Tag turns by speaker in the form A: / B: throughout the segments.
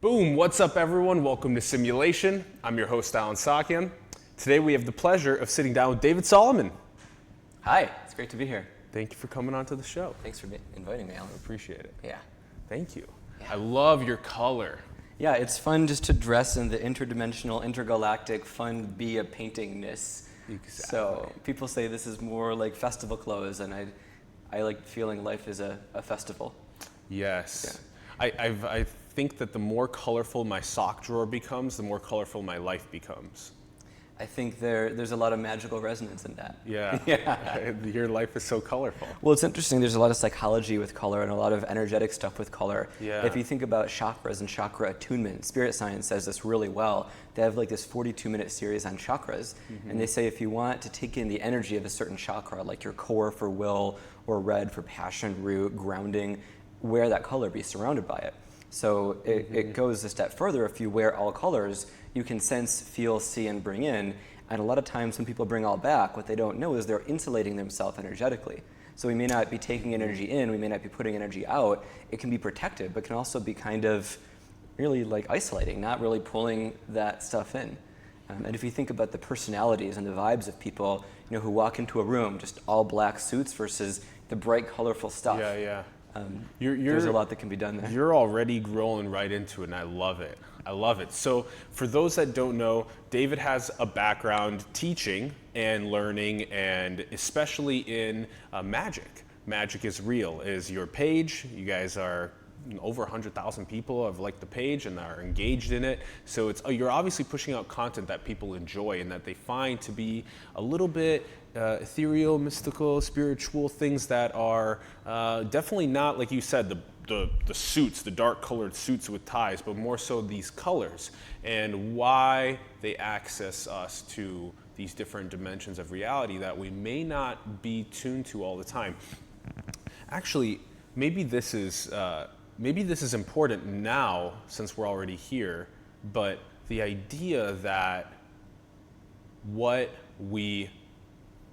A: Boom, what's up everyone? Welcome to Simulation. I'm your host, Alan Sakian. Today we have the pleasure of sitting down with David Solomon.
B: Hi, it's great to be here.
A: Thank you for coming on to the show.
B: Thanks for inviting me, Alan.
A: I appreciate it.
B: Yeah.
A: Thank you.
B: Yeah.
A: I love your color.
B: Yeah, it's fun just to dress in the interdimensional, intergalactic, fun, be a paintingness.
A: Exactly.
B: So people say this is more like festival clothes, and I like feeling life is a festival.
A: Yes.
B: Yeah.
A: I think that the more colorful my sock drawer becomes, the more colorful my life becomes.
B: I think there's a lot of magical resonance in that.
A: Yeah.
B: Yeah.
A: Your life is so colorful.
B: Well, it's interesting. There's a lot of psychology with color and a lot of energetic stuff with color.
A: Yeah.
B: If you think about chakras and chakra attunement, Spirit Science says this really well. They have like this 42-minute series on chakras, and they say if you want to take in the energy of a certain chakra, like your core for will, or red for passion, root, grounding, wear that color, be surrounded by it. So it goes a step further. If you wear all colors, you can sense, feel, see, and bring in. And a lot of times when people bring all back, what they don't know is they're insulating themselves energetically. So we may not be taking energy in, we may not be putting energy out. It can be protective, but can also be kind of really like isolating, not really pulling that stuff in. And if you think about the personalities and the vibes of people, who walk into a room, just all black suits versus the bright, colorful stuff.
A: Yeah.
B: There's a lot that can be done there.
A: You're already rolling right into it, and I love it. I love it. So for those that don't know, David has a background teaching and learning, and especially in magic. Magic is Real is your page. You guys are over 100,000 people have liked the page and are engaged in it. So you're obviously pushing out content that people enjoy and that they find to be a little bit ethereal, mystical, spiritual, things that are definitely not, like you said, the suits, the dark colored suits with ties, but more so these colors and why they access us to these different dimensions of reality that we may not be tuned to all the time. Actually, maybe this is important now since we're already here, but the idea that what we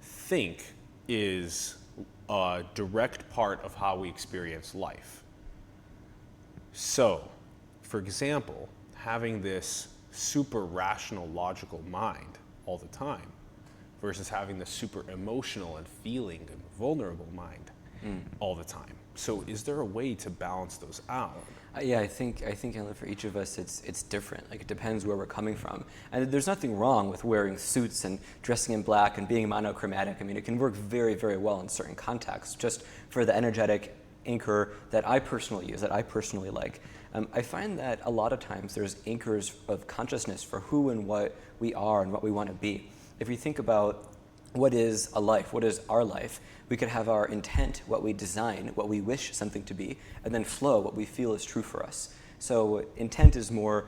A: think is a direct part of how we experience life. So, for example, having this super rational, logical mind all the time versus having the super emotional and feeling and vulnerable mind all the time. So is there a way to balance those out?
B: Yeah, I think Alan, for each of us, it's different. Like it depends where we're coming from, and there's nothing wrong with wearing suits and dressing in black and being monochromatic. I mean, it can work very, very well in certain contexts. Just for the energetic anchor that I personally use, that I personally like, I find that a lot of times there's anchors of consciousness for who and what we are and what we want to be. If you think about what is a life, what is our life, we could have our intent, what we design, what we wish something to be, and then flow, what we feel is true for us. So intent is more,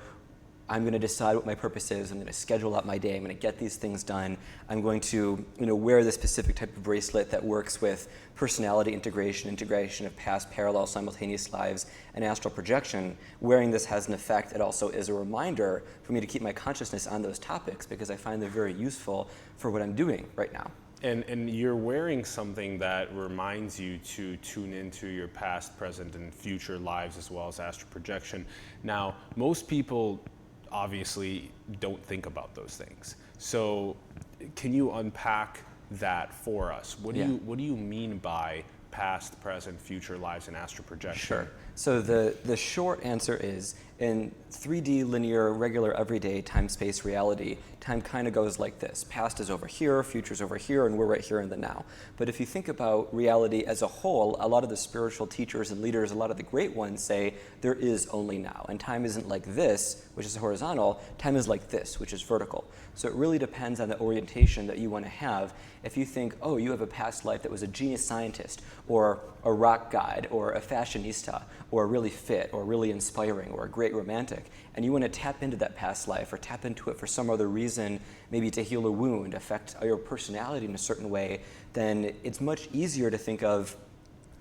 B: I'm going to decide what my purpose is, I'm going to schedule out my day, I'm going to get these things done, I'm going to wear this specific type of bracelet that works with personality integration of past, parallel, simultaneous lives, and astral projection. Wearing this has an effect. It also is a reminder for me to keep my consciousness on those topics because I find they're very useful for what I'm doing right now.
A: And you're wearing something that reminds you to tune into your past, present, and future lives as well as astral projection. Now, most people obviously don't think about those things. So can you unpack that for us? What do you mean by past, present, future lives and astral projection?
B: Sure. So the short answer is, in 3D, linear, regular, everyday time-space reality, time kind of goes like this. Past is over here, future's over here, and we're right here in the now. But if you think about reality as a whole, a lot of the spiritual teachers and leaders, a lot of the great ones say there is only now. And time isn't like this, which is horizontal. Time is like this, which is vertical. So it really depends on the orientation that you want to have. If you think, oh, you have a past life that was a genius scientist, or a rock guide, or a fashionista, or really fit, or really inspiring, or a great romantic, and you want to tap into that past life or tap into it for some other reason, maybe to heal a wound, affect your personality in a certain way, then it's much easier to think of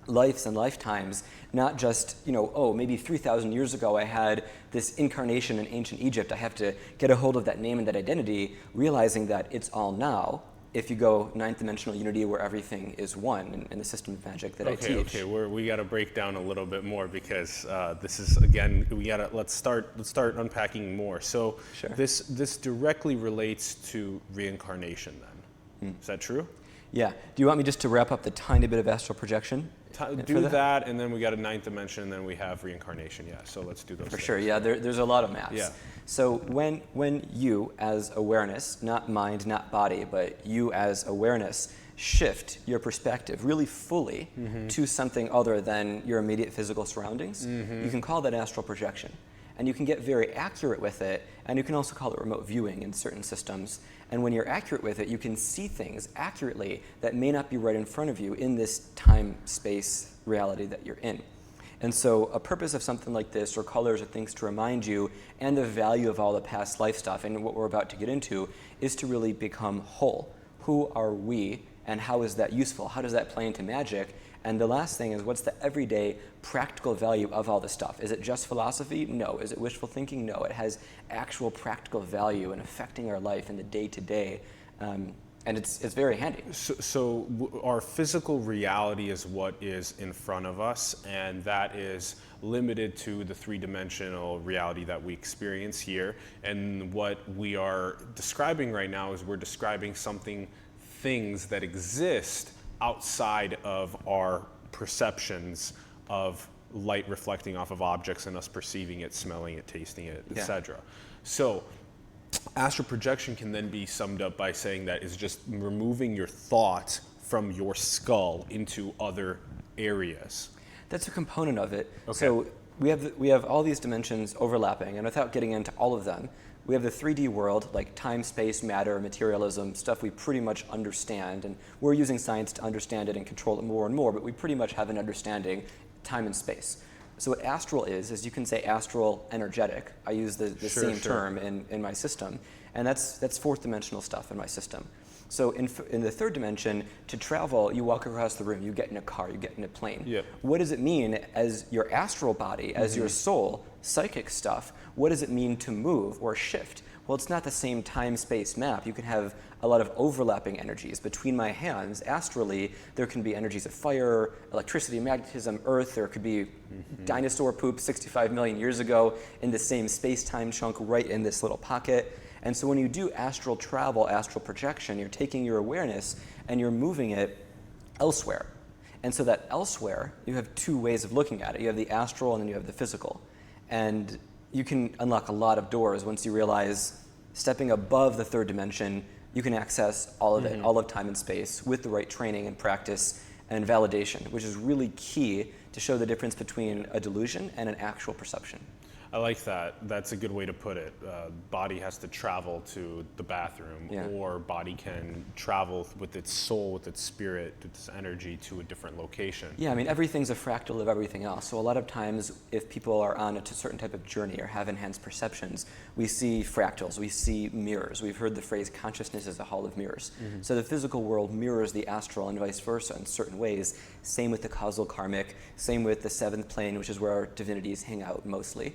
B: lives and lifetimes, not just, oh, maybe 3,000 years ago I had this incarnation in ancient Egypt. I have to get a hold of that name and that identity, realizing that it's all now. if you go ninth dimensional unity where everything is one in the system of magic that I teach.
A: Okay, we got to break down a little bit more because this is, again, let's start unpacking more. So
B: Sure.
A: this directly relates to reincarnation then. Is that true?
B: Yeah. Do you want me just to wrap up the tiny bit of astral projection?
A: Do that, and then we got a ninth dimension, and then we have reincarnation. Yeah, so let's do those.
B: For
A: things.
B: sure, yeah, there's a lot of maps.
A: Yeah.
B: So when you as awareness, not mind, not body, but you as awareness shift your perspective really fully to something other than your immediate physical surroundings, you can call that astral projection. And you can get very accurate with it, and you can also call it remote viewing in certain systems. And when you're accurate with it, you can see things accurately that may not be right in front of you in this time-space reality that you're in. And so a purpose of something like this, or colors or things to remind you, and the value of all the past life stuff, and what we're about to get into, is to really become whole. Who are we, and how is that useful? How does that play into magic? And the last thing is, what's the everyday practical value of all this stuff? Is it just philosophy? No. Is it wishful thinking? No. It has actual practical value in affecting our life in the day-to-day, and it's very handy.
A: So our physical reality is what is in front of us, and that is limited to the three-dimensional reality that we experience here. And what we are describing right now is we're describing things that exist outside of our perceptions of light reflecting off of objects and us perceiving it, smelling it, tasting it, etc. So astral projection can then be summed up by saying that is just removing your thought from your skull into other areas.
B: That's a component of it.
A: Okay.
B: So we have all these dimensions overlapping, and without getting into all of them, we have the 3D world, like time, space, matter, materialism, stuff we pretty much understand, and we're using science to understand it and control it more and more, but we pretty much have an understanding, time and space. So what astral is you can say astral energetic. I use the same term in my system, and that's fourth dimensional stuff in my system. So in the third dimension, to travel, you walk across the room, you get in a car, you get in a plane.
A: Yep.
B: What does it mean as your astral body, as your soul, psychic stuff? What does it mean to move or shift? Well, it's not the same time-space map. You can have a lot of overlapping energies. Between my hands, astrally, there can be energies of fire, electricity, magnetism, earth. There could be dinosaur poop 65 million years ago in the same space-time chunk right in this little pocket. And so when you do astral travel, astral projection, you're taking your awareness and you're moving it elsewhere. And so that elsewhere, you have two ways of looking at it. You have the astral and then you have the physical. And you can unlock a lot of doors once you realize stepping above the third dimension, you can access all of it, all of time and space, with the right training and practice and validation, which is really key to show the difference between a delusion and an actual perception.
A: I like that. That's a good way to put it. Body has to travel to the bathroom, or body can travel with its soul, with its spirit, with its energy to a different location.
B: Yeah, I mean, everything's a fractal of everything else. So a lot of times, if people are on a certain type of journey or have enhanced perceptions, we see fractals, we see mirrors. We've heard the phrase consciousness is a hall of mirrors. So the physical world mirrors the astral and vice versa in certain ways. Same with the causal karmic, same with the seventh plane, which is where our divinities hang out mostly.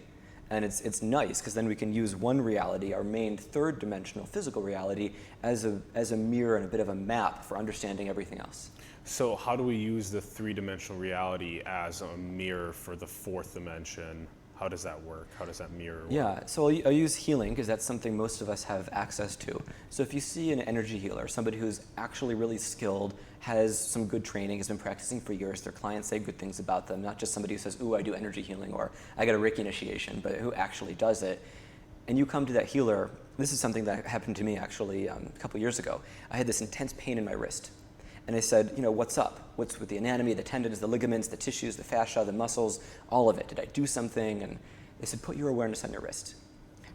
B: And it's nice because then we can use one reality, our main third dimensional physical reality, as a mirror and a bit of a map for understanding everything else.
A: So how do we use the three-dimensional reality as a mirror for the fourth dimension? How does that work? How does that mirror work?
B: Yeah, so I'll use healing because that's something most of us have access to. So if you see an energy healer, somebody who's actually really skilled, has some good training, has been practicing for years, their clients say good things about them, not just somebody who says, ooh, I do energy healing, or I got a Reiki initiation, but who actually does it. And you come to that healer, this is something that happened to me actually a couple years ago. I had this intense pain in my wrist. And I said, what's up? What's with the anatomy, the tendons, the ligaments, the tissues, the fascia, the muscles, all of it? Did I do something? And they said, put your awareness on your wrist.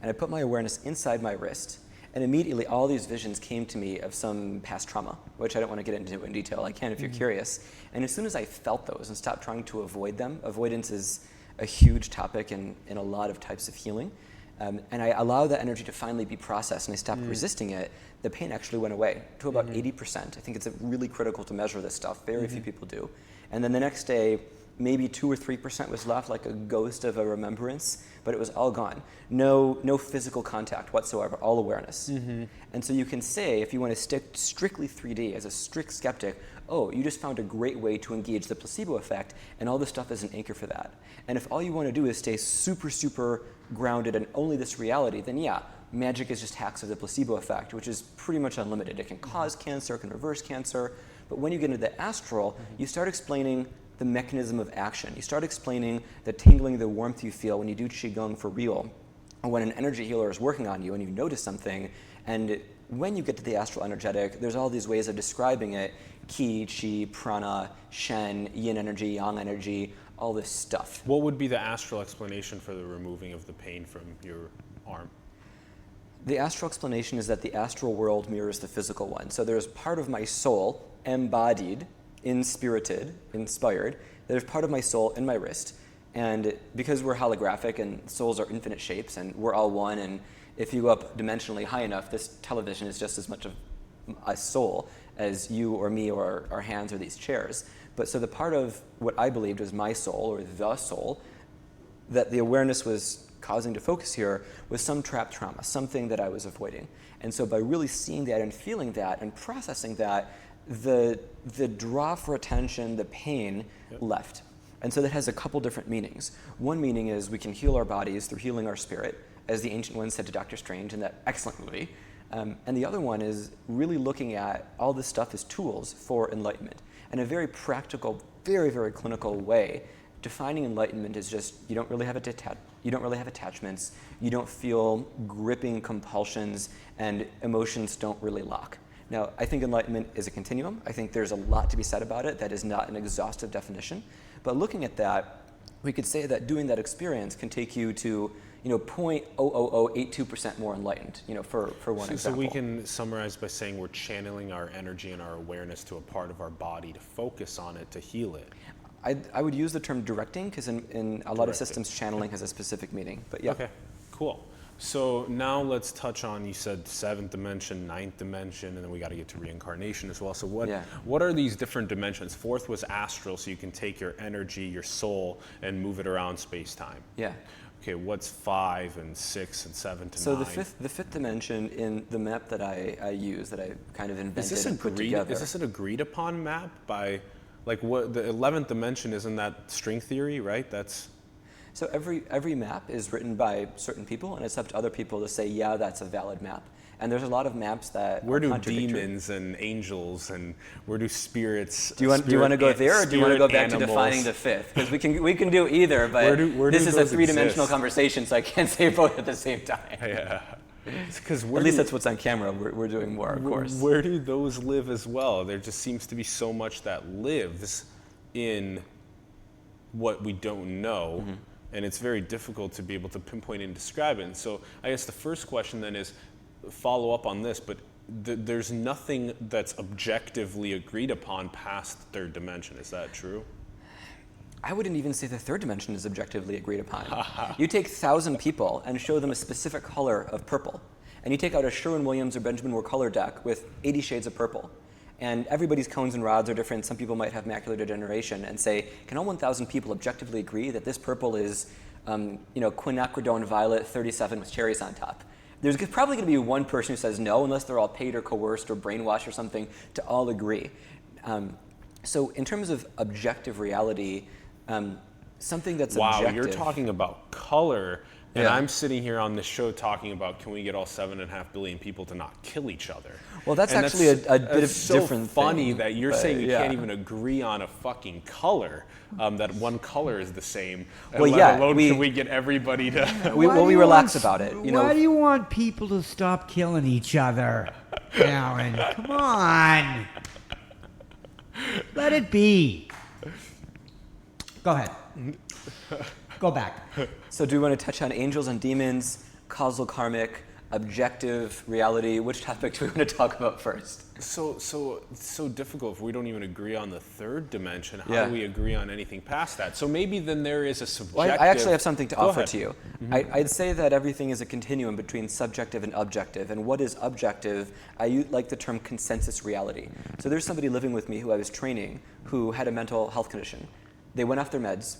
B: And I put my awareness inside my wrist, and immediately all these visions came to me of some past trauma, which I don't want to get into in detail. I can if you're curious. And as soon as I felt those and stopped trying to avoid them, avoidance is a huge topic in a lot of types of healing. And I allowed that energy to finally be processed, and I stopped resisting it. The pain actually went away to about 80%. I think it's really critical to measure this stuff. Very few people do. And then the next day, maybe 2 or 3% was left, like a ghost of a remembrance, but it was all gone. No physical contact whatsoever, all awareness. And so you can say, if you want to stick strictly 3D as a strict skeptic, oh, you just found a great way to engage the placebo effect, and all this stuff is an anchor for that. And if all you want to do is stay super, super grounded in only this reality, then yeah, magic is just hacks of the placebo effect, which is pretty much unlimited. It can cause cancer, it can reverse cancer, but when you get into the astral, you start explaining the mechanism of action. You start explaining the tingling, the warmth you feel when you do Qigong for real, or when an energy healer is working on you and you notice something. And when you get to the astral energetic, there's all these ways of describing it: Qi, Qi, Prana, Shen, Yin energy, Yang energy, all this stuff.
A: What would be the astral explanation for the removing of the pain from your arm?
B: The astral explanation is that the astral world mirrors the physical one. So there's part of my soul embodied, inspirited, inspired. There's part of my soul in my wrist. And because we're holographic and souls are infinite shapes and we're all one, and if you go up dimensionally high enough, this television is just as much of a soul as you or me or our hands or these chairs. But so the part of what I believed was my soul, or the soul, that the awareness was causing to focus here was some trapped trauma, something that I was avoiding. And so by really seeing that and feeling that and processing that, the draw for attention, the pain left. And so that has a couple different meanings. One meaning is we can heal our bodies through healing our spirit, as the Ancient One said to Dr. Strange in that excellent movie. And the other one is really looking at all this stuff as tools for enlightenment. In a very practical, very, very clinical way, defining enlightenment is just you don't really have attachments, you don't feel gripping compulsions, and emotions don't really lock. Now, I think enlightenment is a continuum. I think there's a lot to be said about it. That is not an exhaustive definition. But looking at that, we could say that doing that experience can take you to 0.00082% more enlightened, for one example.
A: So we can summarize by saying we're channeling our energy and our awareness to a part of our body to focus on it, to heal it.
B: I would use the term directing, because in a lot of systems, channeling has a specific meaning. But yeah.
A: Okay, cool. So now let's touch on, you said 7th dimension, 9th dimension, and then we got to get to reincarnation as well. So what are these different dimensions? 4th was astral, so you can take your energy, your soul, and move it around space-time.
B: Yeah.
A: Okay, what's 5 and 6 and 7 to 9?
B: So the fifth dimension in the map that I use, that I kind of invented and put together.
A: Is this an agreed upon map by, like, what the 11th dimension, isn't that string theory, right?
B: So every map is written by certain people, and it's up to other people to say, yeah, that's a valid map. And there's a lot of maps that
A: where do demons and angels and where do spirits?
B: Do you want to go there, or do you want to go back to defining the 5th? Because we can do either, but this is a 3-dimensional conversation, so I can't say both at the same time.
A: Yeah. Because
B: at least that's what's on camera. We're doing more, of course.
A: Where do those live as well? There just seems to be so much that lives in what we don't know. Mm-hmm. And it's very difficult to be able to pinpoint and describe it. And so I guess the first question then is, follow up on this, but there's nothing that's objectively agreed upon past the 3rd dimension. Is that true?
B: I wouldn't even say the 3rd dimension is objectively agreed upon. You take 1,000 people and show them a specific color of purple, and you take out a Sherwin-Williams or Benjamin Moore color deck with 80 shades of purple. And everybody's cones and rods are different. Some people might have macular degeneration, and say, can all 1,000 people objectively agree that this purple is, quinacridone violet 37 with cherries on top? There's probably going to be one person who says no, unless they're all paid or coerced or brainwashed or something, to all agree. So in terms of objective reality, something that's objective.
A: Wow, you're talking about color. And I'm sitting here on this show talking about, can we get all 7.5 billion people to not kill each other?
B: Well, that's actually a bit of different thing.
A: It's so funny that you're saying you can't even agree on a fucking color, that one color is the same.
B: Well, yeah.
A: Can we get everybody to...
B: we relax about it.
C: Why do you want people to stop killing each other, Alan? Come on. Let it be. Go ahead. Go back.
B: So do we want to touch on angels and demons, causal karmic, objective reality? Which topic do we want to talk about first?
A: So difficult if we don't even agree on the 3rd dimension. How do we agree on anything past that? So maybe then there is a subjective...
B: Well, I actually have something to offer to you.
A: Mm-hmm.
B: I'd say that everything is a continuum between subjective and objective. And what is objective? I like the term consensus reality. So there's somebody living with me who I was training who had a mental health condition. They went off their meds.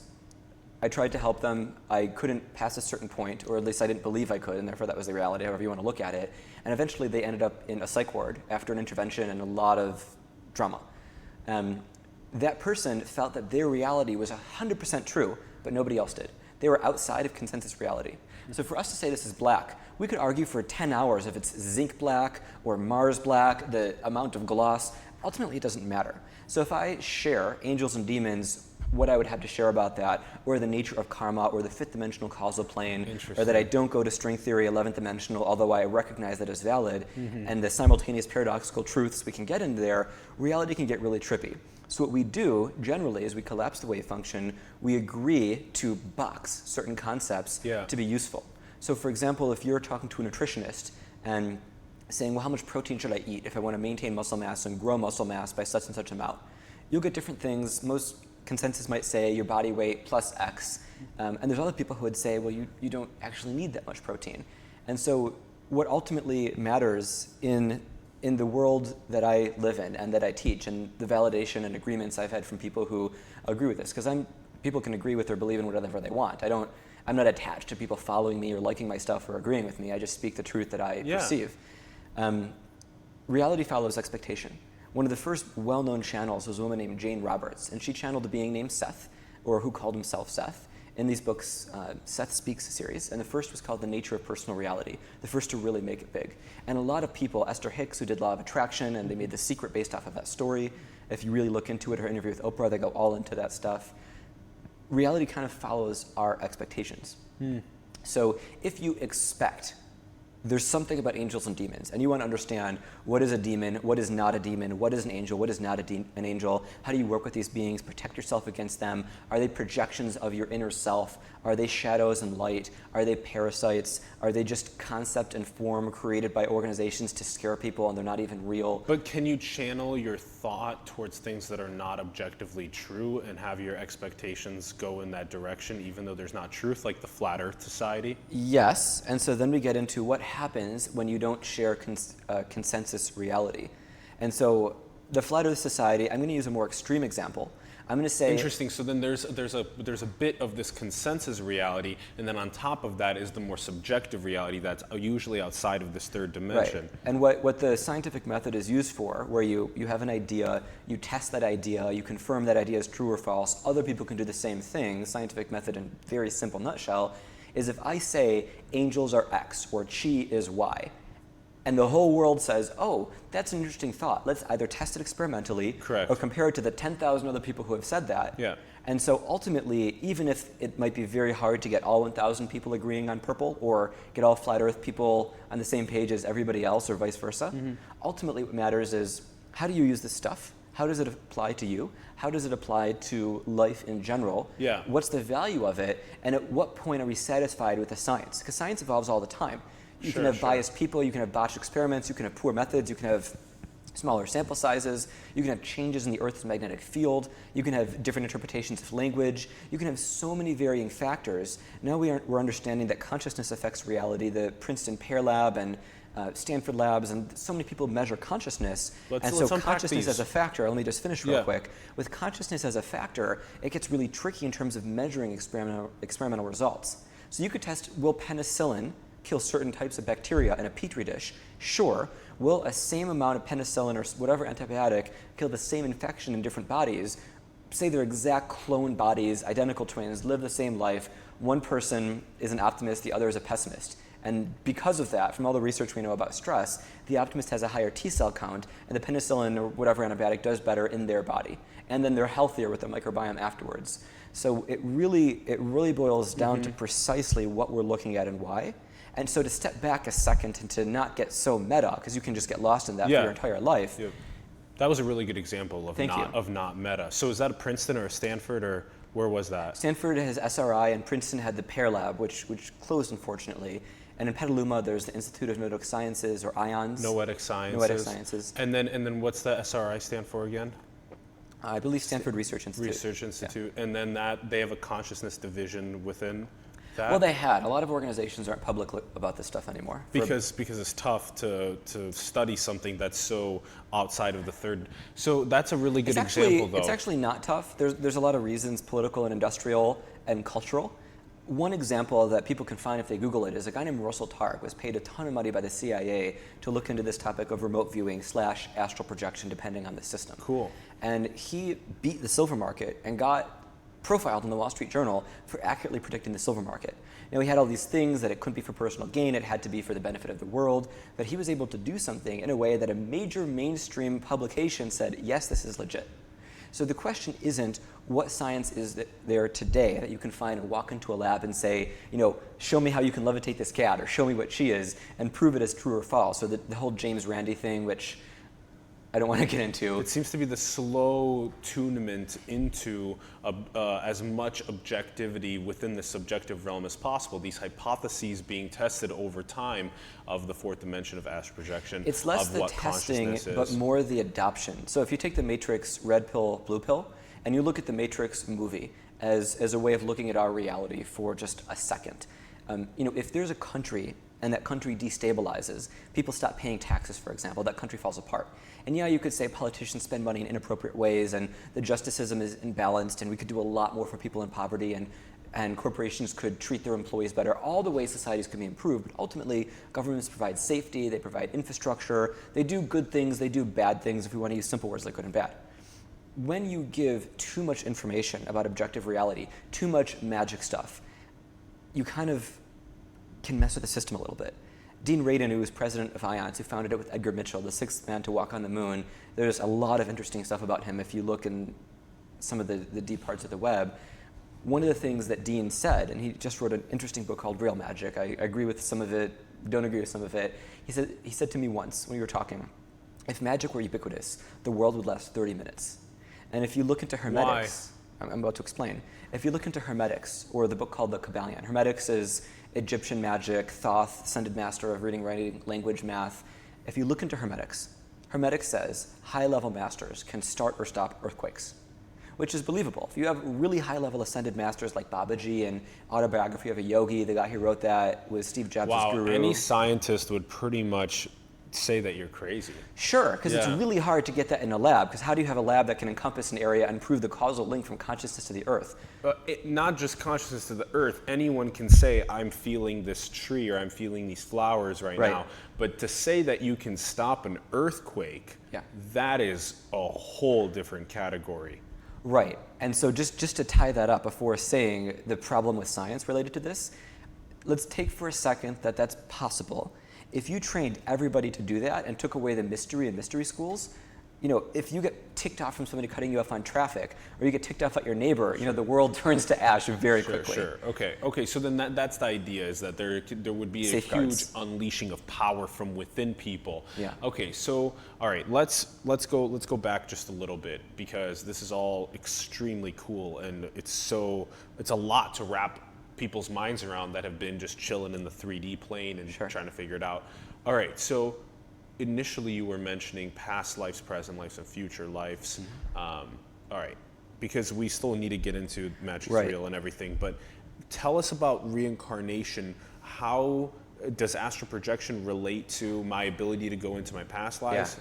B: I tried to help them. I couldn't pass a certain point, or at least I didn't believe I could, and therefore that was the reality, however you want to look at it. And eventually they ended up in a psych ward after an intervention and a lot of drama. That person felt that their reality was 100% true, but nobody else did. They were outside of consensus reality. So for us to say this is black, we could argue for 10 hours if it's zinc black or Mars black, the amount of gloss. Ultimately, it doesn't matter. So if I share angels and demons, what I would have to share about that, or the nature of karma, or the fifth dimensional causal plane, or that I don't go to string theory 11th dimensional, although I recognize that it's valid, and the simultaneous paradoxical truths we can get into there, reality can get really trippy. So what we do generally is we collapse the wave function, we agree to box certain concepts to be useful. So for example, if you're talking to a nutritionist and saying, well, how much protein should I eat if I want to maintain muscle mass and grow muscle mass by such and such amount? You'll get different things. Most consensus might say your body weight plus X. And there's other people who would say, well, you don't actually need that much protein. And so what ultimately matters in the world that I live in and that I teach, and the validation and agreements I've had from people who agree with this, because people can agree with or believe in whatever they want. I'm not attached to people following me or liking my stuff or agreeing with me. I just speak the truth that I perceive. Reality follows expectation. One of the first well-known channels was a woman named Jane Roberts, and she channeled a being named Seth, or who called himself Seth, in these books, Seth Speaks series, and the first was called The Nature of Personal Reality, the first to really make it big. And a lot of people, Esther Hicks, who did Law of Attraction, and they made The Secret based off of that story. If you really look into it, her interview with Oprah, they go all into that stuff. Reality kind of follows our expectations. So if you expect there's something about angels and demons, and you want to understand what is a demon, what is not a demon, what is an angel, what is not an angel, how do you work with these beings, protect yourself against them, are they projections of your inner self, are they shadows and light, are they parasites, are they just concept and form created by organizations to scare people and they're not even real?
A: But can you channel your thought towards things that are not objectively true and have your expectations go in that direction even though there's not truth, like the Flat Earth Society?
B: Yes, and so then we get into what happens when you don't share consensus reality. And so the Flat Earth Society, I'm going to use a more extreme example. I'm going to say...
A: Interesting. So then there's a bit of this consensus reality, and then on top of that is the more subjective reality that's usually outside of this third dimension.
B: Right. And what the scientific method is used for, where you have an idea, you test that idea, you confirm that idea is true or false, other people can do the same thing. The scientific method, in a very simple nutshell, is if I say angels are X or chi is Y, and the whole world says, oh, that's an interesting thought. Let's either test it experimentally or compare it to the 10,000 other people who have said that.
A: Yeah.
B: And so ultimately, even if it might be very hard to get all 1,000 people agreeing on purple or get all flat earth people on the same page as everybody else or vice versa, ultimately what matters is how do you use this stuff? How does it apply to you? How does it apply to life in general?
A: Yeah.
B: What's the value of it? And at what point are we satisfied with the science? Because science evolves all the time. You can have biased people, you can have botched experiments, you can have poor methods, you can have smaller sample sizes, you can have changes in the Earth's magnetic field, you can have different interpretations of language, you can have so many varying factors. Now we're understanding that consciousness affects reality. The Princeton Pear Lab and Stanford Labs and so many people measure consciousness. So consciousness as a factor, let me just finish real quick. With consciousness as a factor, it gets really tricky in terms of measuring experimental results. So you could test, will penicillin kill certain types of bacteria in a petri dish? Sure. Will a same amount of penicillin or whatever antibiotic kill the same infection in different bodies? Say they're exact clone bodies, identical twins, live the same life. One person is an optimist, the other is a pessimist. And because of that, from all the research we know about stress, the optimist has a higher T cell count, and the penicillin or whatever antibiotic does better in their body. And then they're healthier with their microbiome afterwards. So it really boils down to precisely what we're looking at and why. And so to step back a second and to not get so meta, because you can just get lost in that for your entire life.
A: That was a really good example of not meta. So is that a Princeton or a Stanford, or where was that?
B: Stanford has SRI, and Princeton had the Pear Lab, which closed unfortunately. And in Petaluma, there's the Institute of Noetic Sciences, or IONS.
A: Noetic Sciences.
B: Noetic Sciences.
A: And then what's the SRI stand for again?
B: I believe Stanford Research Institute.
A: Research Institute. Yeah. And then they have a consciousness division within?
B: Well, they had. A lot of organizations aren't public about this stuff anymore.
A: Because it's tough to study something that's so outside of the third. So that's a really good example, though.
B: It's actually not tough. There's a lot of reasons, political and industrial and cultural. One example that people can find if they Google it is a guy named Russell Targ was paid a ton of money by the CIA to look into this topic of remote viewing / astral projection, depending on the system.
A: Cool.
B: And he beat the silver market and got profiled in the Wall Street Journal for accurately predicting the silver market. Now, he had all these things that it couldn't be for personal gain, it had to be for the benefit of the world, but he was able to do something in a way that a major mainstream publication said, yes, this is legit. So the question isn't what science is there today that you can find and walk into a lab and say, show me how you can levitate this cat, or show me what she is, and prove it as true or false. So the whole James Randi thing, which I don't want to get into.
A: It seems to be the slow tunement into as much objectivity within the subjective realm as possible. These hypotheses being tested over time of the fourth dimension of astral projection.
B: It's less
A: of
B: the
A: what
B: testing,
A: consciousness
B: but
A: is.
B: more the adoption. So if you take the Matrix red pill, blue pill, and you look at the Matrix movie as a way of looking at our reality for just a second, if there's a country and that country destabilizes, people stop paying taxes, for example, that country falls apart. And yeah, you could say politicians spend money in inappropriate ways and the justice system is imbalanced and we could do a lot more for people in poverty and corporations could treat their employees better. All the ways societies can be improved, but ultimately governments provide safety, they provide infrastructure, they do good things, they do bad things, if we want to use simple words like good and bad. When you give too much information about objective reality, too much magic stuff, you kind of can mess with the system a little bit. Dean Radin, who was president of IONS, who founded it with Edgar Mitchell, the sixth man to walk on the moon, there's a lot of interesting stuff about him if you look in some of the deep parts of the web. One of the things that Dean said, and he just wrote an interesting book called Real Magic, I agree with some of it, don't agree with some of it. He said to me once when we were talking, if magic were ubiquitous, the world would last 30 minutes. And if you look into Hermetics, I'm about to explain. If you look into Hermetics, or the book called The Kabbalion, Hermetics is Egyptian magic, Thoth, ascended master of reading, writing, language, math. If you look into Hermetics, Hermetics says high-level masters can start or stop earthquakes, which is believable. If you have really high-level ascended masters like Babaji and Autobiography of a Yogi, the guy who wrote that was Steve Jobs' guru.
A: Wow, any scientist would pretty much say that you're crazy.
B: Sure, because it's really hard to get that in a lab, because how do you have a lab that can encompass an area and prove the causal link from consciousness to the earth?
A: Not just consciousness to the earth. Anyone can say, I'm feeling this tree or I'm feeling these flowers right now. But to say that you can stop an earthquake, that is a whole different category.
B: Right. And so just to tie that up before saying the problem with science related to this, let's take for a second that that's possible. If you trained everybody to do that and took away the mystery in mystery schools, if you get ticked off from somebody cutting you off on traffic, or you get ticked off at your neighbor, the world turns to ash very quickly.
A: Sure. Okay. So then that's the idea, is that there would be a huge unleashing of power from within people.
B: Yeah.
A: Okay. So all right, let's go back just a little bit, because this is all extremely cool and it's a lot to wrap people's minds around that have been just chilling in the 3D plane and trying to figure it out. All right. So initially you were mentioning past lives, present lives, and future lives. All right, because we still need to get into magic's real and everything, but tell us about reincarnation. How does astral projection relate to my ability to go into my past lives?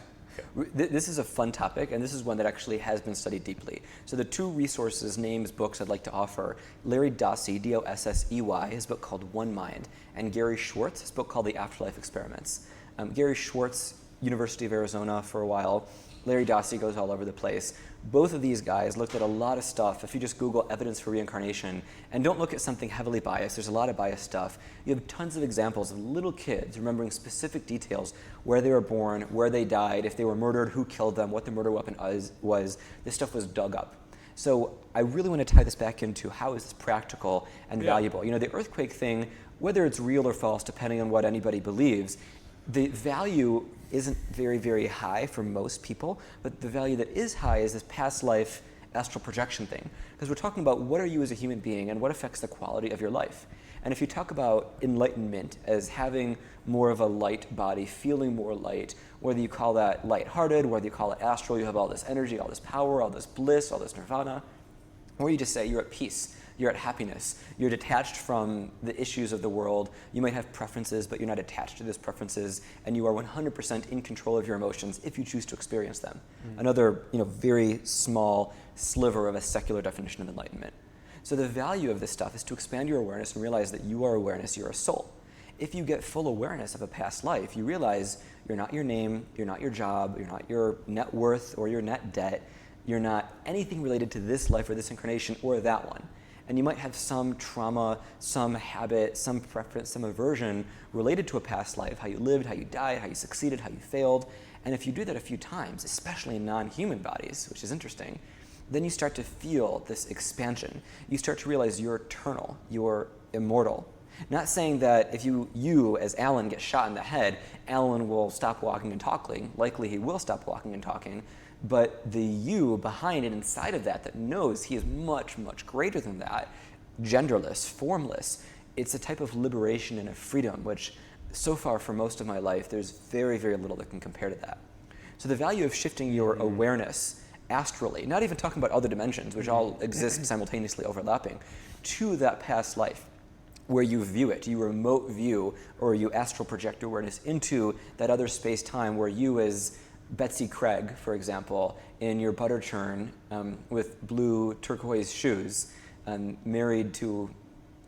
B: This is a fun topic, and this is one that actually has been studied deeply. So the two resources, names, books I'd like to offer, Larry Dossey, D-O-S-S-E-Y, his book called One Mind, and Gary Schwartz, his book called The Afterlife Experiments. Gary Schwartz, University of Arizona for a while. Larry Dossey goes all over the place. Both of these guys looked at a lot of stuff. If you just Google evidence for reincarnation, and don't look at something heavily biased, there's a lot of biased stuff. You have tons of examples of little kids remembering specific details, where they were born, where they died, if they were murdered, who killed them, what the murder weapon was. This stuff was dug up. So I really want to tie this back into how is this practical and valuable. The earthquake thing, whether it's real or false, depending on what anybody believes, the value isn't very, very high for most people, but the value that is high is this past life astral projection thing. Because we're talking about what are you as a human being and what affects the quality of your life. And if you talk about enlightenment as having more of a light body, feeling more light, whether you call that lighthearted, whether you call it astral, you have all this energy, all this power, all this bliss, all this nirvana, or you just say you're at peace. You're at happiness. You're detached from the issues of the world. You might have preferences, but you're not attached to those preferences, and you are 100% in control of your emotions if you choose to experience them. Another, very small sliver of a secular definition of enlightenment. So the value of this stuff is to expand your awareness and realize that you are awareness, you're a soul. If you get full awareness of a past life, you realize you're not your name, you're not your job, you're not your net worth or your net debt, you're not anything related to this life or this incarnation or that one. And you might have some trauma, some habit, some preference, some aversion related to a past life, how you lived, how you died, how you succeeded, how you failed. And if you do that a few times, especially in non-human bodies, which is interesting, then you start to feel this expansion. You start to realize you're eternal, you're immortal. Not saying that if you as Alan get shot in the head, Alan will stop walking and talking. Likely he will stop walking and talking. But the you behind it, inside of that knows he is much, much greater than that, genderless, formless, it's a type of liberation and a freedom, which so far for most of my life, there's very, very little that can compare to that. So the value of shifting your awareness astrally, not even talking about other dimensions, which all exist simultaneously overlapping, to that past life, where you view it, you remote view, or you astral project your awareness into that other space-time where you as Betsy Craig, for example, in your butter churn with blue turquoise shoes, married to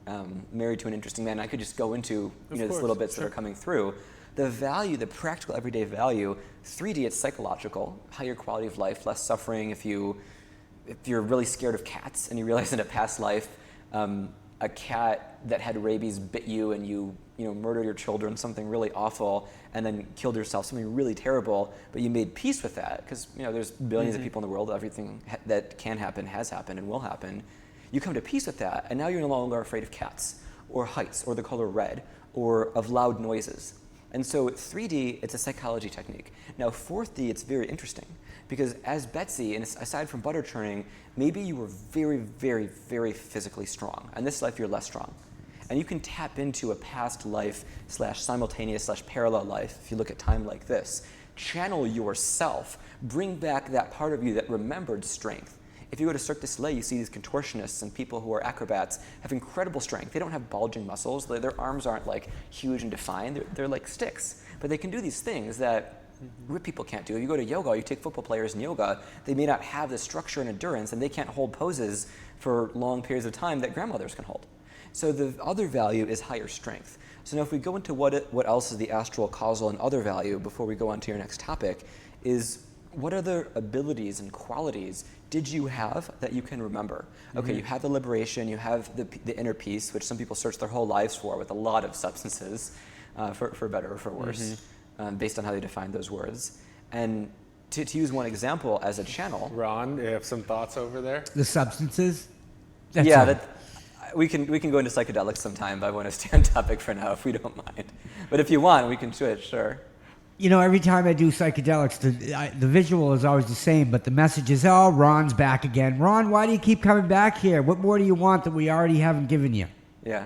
B: an interesting man. I could just go into these little bits that are coming through. The value, the practical everyday value, 3D, it's psychological, higher quality of life, less suffering. If you're really scared of cats and you realize in a past life, a cat that had rabies bit you and you murdered your children, something really awful, and then killed yourself, something really terrible, but you made peace with that because there's billions of people in the world, everything that can happen has happened and will happen. You come to peace with that, and now you're no longer afraid of cats or heights or the color red or of loud noises. And so 3D, it's a psychology technique. Now 4D, it's very interesting because as Betsy, and aside from butter churning, maybe you were very, very, very physically strong. And this life, you're less strong. And you can tap into a past life / simultaneous / parallel life, if you look at time like this, channel yourself, bring back that part of you that remembered strength. If you go to Cirque du Soleil, you see these contortionists and people who are acrobats have incredible strength. They don't have bulging muscles. Their arms aren't like huge and defined. They're like sticks. But they can do these things that rip people can't do. If you go to yoga, you take football players in yoga, they may not have the structure and endurance, and they can't hold poses for long periods of time that grandmothers can hold. So the other value is higher strength. So now if we go into what else is the astral, causal, and other value before we go on to your next topic, is what other abilities and qualities did you have that you can remember? Okay, you have the liberation, you have the inner peace, which some people search their whole lives for with a lot of substances, for better or for worse, based on how they define those words. And to use one example as a channel.
A: Ron, you have some thoughts over there?
C: The substances?
B: We can go into psychedelics sometime, but I want to stay on topic for now if we don't mind. But if you want, we can switch, sure.
C: Every time I do psychedelics, the visual is always the same, but the message is, oh, Ron's back again. Ron, why do you keep coming back here? What more do you want that we already haven't given you?
B: Yeah.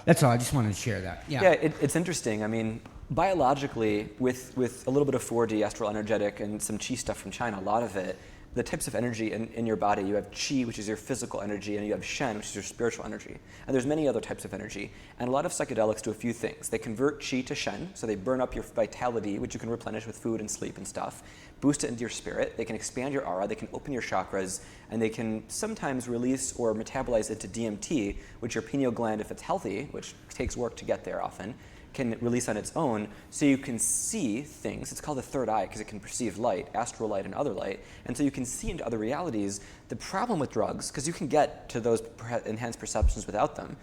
C: That's all. I just wanted to share that. Yeah,
B: it's interesting. I mean, biologically, with a little bit of 4D, astral energetic, and some chi stuff from China, a lot of it, the types of energy in your body, you have chi, which is your physical energy, and you have shen, which is your spiritual energy. And there's many other types of energy. And a lot of psychedelics do a few things. They convert chi to shen, so they burn up your vitality, which you can replenish with food and sleep and stuff, boost it into your spirit. They can expand your aura, they can open your chakras, and they can sometimes release or metabolize into DMT, which your pineal gland, if it's healthy, which takes work to get there often, can release on its own, so you can see things. It's called the third eye because it can perceive light, astral light and other light, and so you can see into other realities. The problem with drugs, because you can get to those enhanced perceptions without them,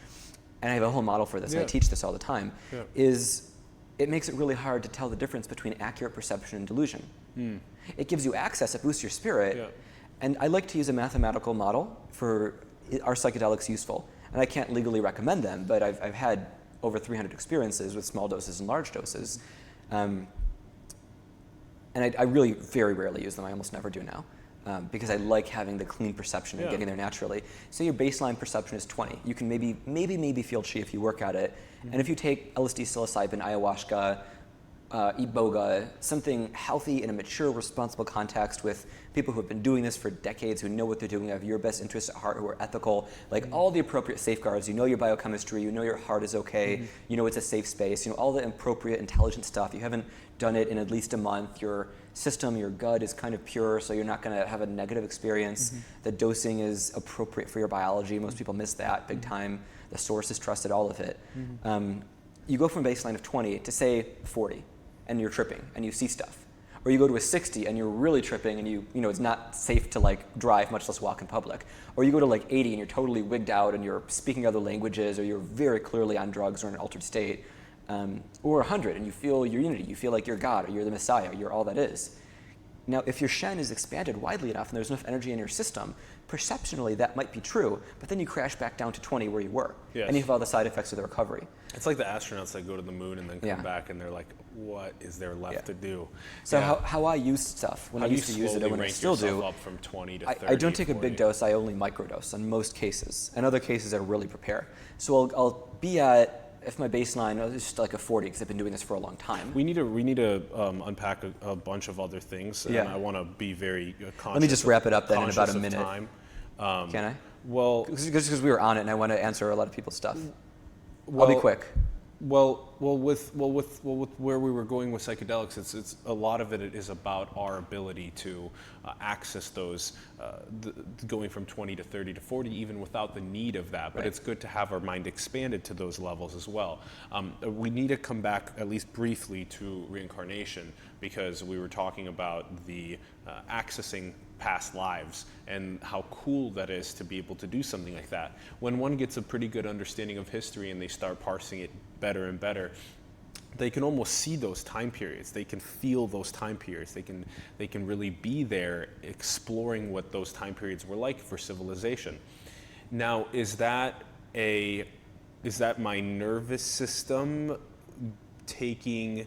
B: and I have a whole model for this, and I teach this all the time, is it makes it really hard to tell the difference between accurate perception and delusion. It gives you access, it boosts your spirit, and I like to use a mathematical model for are psychedelics useful, and I can't legally recommend them, but I've had over 300 experiences with small doses and large doses. And I really very rarely use them. I almost never do now because I like having the clean perception and getting there naturally. So your baseline perception is 20. You can maybe feel chi if you work at it. And if you take LSD, psilocybin, ayahuasca, iboga, something healthy in a mature, responsible context with people who have been doing this for decades, who know what they're doing, have your best interests at heart, who are ethical, like all the appropriate safeguards. You know your biochemistry, you know your heart is okay, you know it's a safe space, you know all the appropriate intelligent stuff. You haven't done it in at least a month. Your system, your gut is kind of pure, so you're not going to have a negative experience. The dosing is appropriate for your biology. Most people miss that big time. The source is trusted, all of it. You go from a baseline of 20 to say 40. And you're tripping and you see stuff. Or you go to a 60 and you're really tripping and you know it's not safe to like drive, much less walk in public. Or you go to like 80 and you're totally wigged out and you're speaking other languages, or you're very clearly on drugs or in an altered state. Or 100 and you feel your unity, you feel like you're God or you're the Messiah, you're all that is. Now, if your Shen is expanded widely enough and there's enough energy in your system, perceptionally that might be true, but then you crash back down to 20 where you were.
A: Yes.
B: And you have all the side effects of the recovery.
A: It's like the astronauts that go to the moon and then come back and they're like, what is there left to do?
B: So how I use stuff, when I used to use it and when I still do,
A: up from 20 to 30,
B: I don't take
A: 40.
B: a big dose, I only microdose on most cases. In other cases, I really prepare. So I'll be at, if my baseline is just like a 40, because I've been doing this for a long time.
A: We need to unpack a bunch of other things, and I want to be very conscious.
B: Let me just wrap it up then in about a
A: of
B: minute.
A: Time.
B: Can I?
A: Well,
B: because we were on it, and I want to answer a lot of people's stuff. I'll be quick.
A: Well, with where we were going with psychedelics, it's a lot of it is about our ability to access those, going from 20 to 30 to 40, even without the need of that. But it's good to have our mind expanded to those levels as well. We need to come back at least briefly to reincarnation, because we were talking about the accessing past lives and how cool that is to be able to do something like that. When one gets a pretty good understanding of history and they start parsing it better and better, they can almost see those time periods. They can feel those time periods. They can really be there exploring what those time periods were like for civilization. Now, is that my nervous system taking,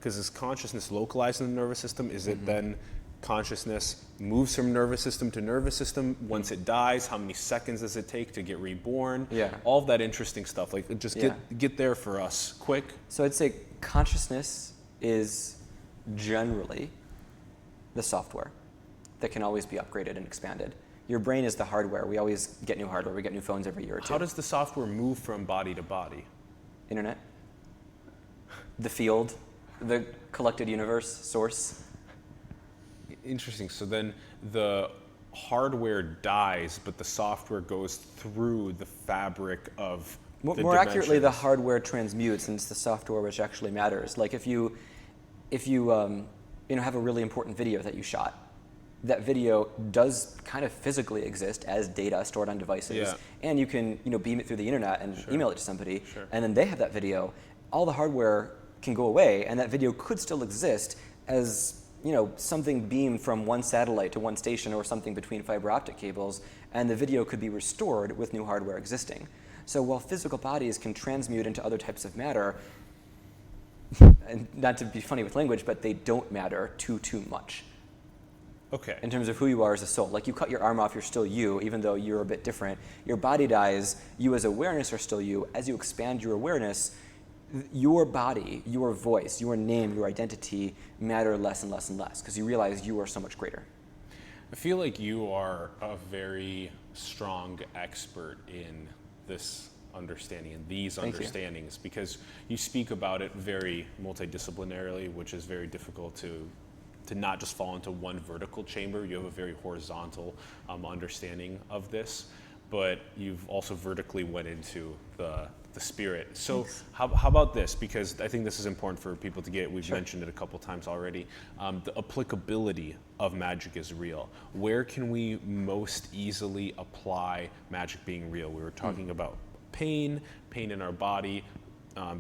A: because is consciousness localized in the nervous system? Is it then consciousness moves from nervous system to nervous system? Once it dies, how many seconds does it take to get reborn? All of that interesting stuff. Like, just get there for us quick.
B: So I'd say consciousness is generally the software that can always be upgraded and expanded. Your brain is the hardware. We always get new hardware. We get new phones every year or two.
A: How does the software move from body to body?
B: Internet, the field, the collected universe, source.
A: Interesting. So then the hardware dies, but the software goes through the fabric of the
B: More accurately, the
A: dimensions.
B: hardware transmutes, and it's the software which actually matters. Like if you have a really important video that you shot, that video does kind of physically exist as data stored on devices, and you can beam it through the internet and email it to somebody, and then they have that video. All the hardware can go away, and that video could still exist as something beamed from one satellite to one station or something between fiber optic cables, and the video could be restored with new hardware existing. So while physical bodies can transmute into other types of matter, and not to be funny with language, but they don't matter too much.
A: Okay.
B: In terms of who you are as a soul. Like you cut your arm off, you're still you, even though you're a bit different. Your body dies, you as awareness are still you. As you expand your awareness, your body, your voice, your name, your identity matter less and less and less, because you realize you are so much greater.
A: I feel like you are a very strong expert in this understanding and these understandings, because you speak about it very multidisciplinarily, which is very difficult to not just fall into one vertical chamber. You have a very horizontal understanding of this, but you've also vertically went into the spirit. So how about this? Because I think this is important for people to get. We've mentioned it a couple times already. The applicability of magic is real. Where can we most easily apply magic being real? We were talking about pain in our body,